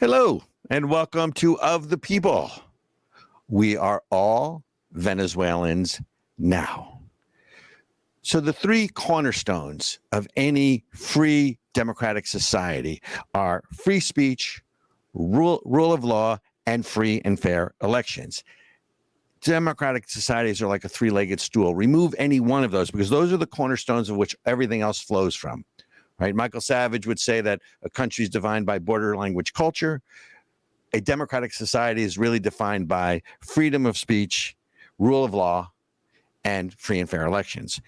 Hello, and welcome to Of the People. We are all Venezuelans now. So the three cornerstones of any free democratic society are free speech, rule of law, and free and fair elections. Democratic societies are like a three-legged stool. Remove any one of those because those are the cornerstones of which everything else flows from. Right? Michael Savage would say that a country is defined by border, language, culture. A democratic society is really defined by freedom of speech, rule of law, and free and fair elections.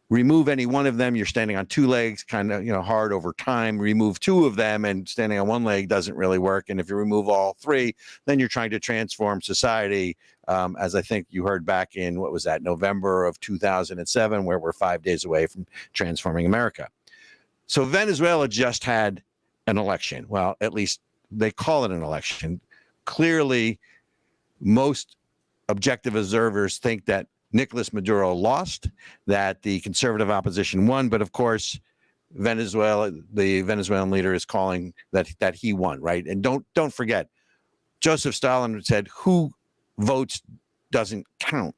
Remove any one of them, you're standing on two legs, kind of, hard over time. Remove two of them, and standing on one leg doesn't really work. And if you remove all three, then you're trying to transform society, as I think you heard back in, what was that, November of 2007, where we're 5 days away from transforming America. So Venezuela just had an election. Well, at least they call it an election. Clearly, most objective observers think that Nicolas Maduro lost, that the conservative opposition won. But of course, Venezuela, the Venezuelan leader is calling that he won, right? And don't forget, Joseph Stalin said, who votes doesn't count.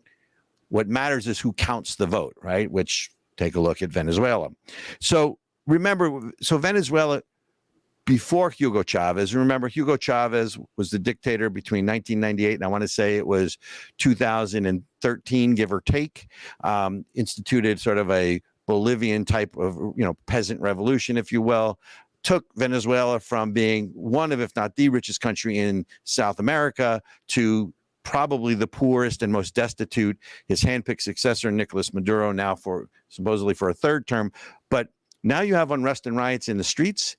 What matters is who counts the vote, right? Which, take a look at Venezuela. So remember, Venezuela, before Hugo Chavez, remember Hugo Chavez was the dictator between 1998 and I want to say it was 2013, give or take, instituted sort of a Bolivian type of, peasant revolution, if you will, took Venezuela from being one of, if not the richest country in South America to probably the poorest and most destitute. His handpicked successor, Nicolas Maduro, now supposedly for a third term. But now you have unrest and riots in the streets.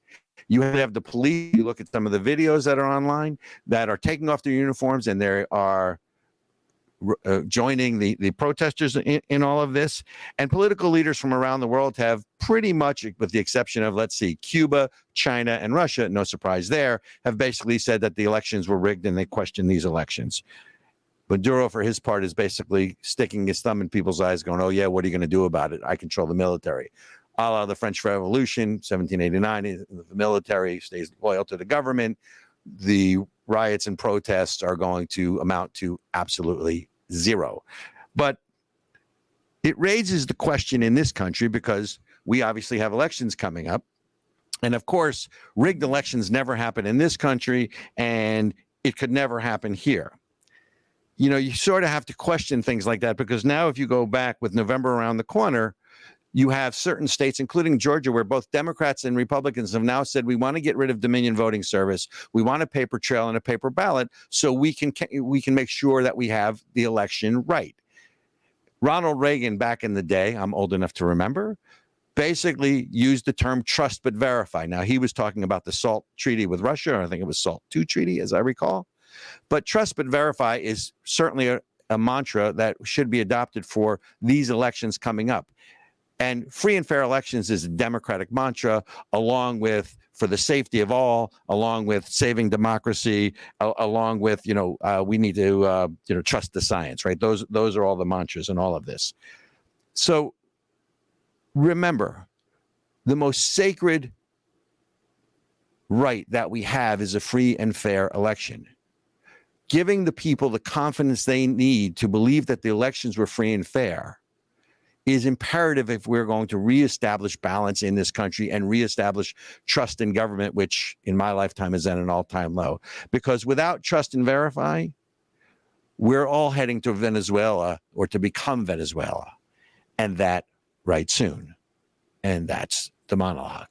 You have the police. You look at some of the videos that are online that are taking off their uniforms and they are joining the protesters in all of this. And political leaders from around the world have pretty much, with the exception of, let's see, Cuba, China, and Russia, no surprise there, have basically said that the elections were rigged and they question these elections. Maduro, for his part, is basically sticking his thumb in people's eyes going, oh, yeah, what are you going to do about it? I control the military. A la the French Revolution, 1789, the military stays loyal to the government. The riots and protests are going to amount to absolutely zero. But it raises the question in this country because we obviously have elections coming up. And of course, rigged elections never happen in this country, and it could never happen here. You sort of have to question things like that because now if you go back with November around the corner, you have certain states, including Georgia, where both Democrats and Republicans have now said we want to get rid of Dominion voting service. We want a paper trail and a paper ballot so we can make sure that we have the election right. Ronald Reagan, back in the day, I'm old enough to remember, basically used the term trust but verify. Now, he was talking about the SALT treaty with Russia, or I think it was SALT II treaty, as I recall. But trust but verify is certainly a mantra that should be adopted for these elections coming up. And free and fair elections is a democratic mantra, along with for the safety of all, along with saving democracy, along with, we need to, trust the science, right? Those are all the mantras in all of this. So remember, the most sacred right that we have is a free and fair election. Giving the people the confidence they need to believe that the elections were free and fair is imperative if we're going to reestablish balance in this country and reestablish trust in government, which in my lifetime is at an all-time low. Because without trust and verify, we're all heading to Venezuela or to become Venezuela. And that right soon. And that's the monologue.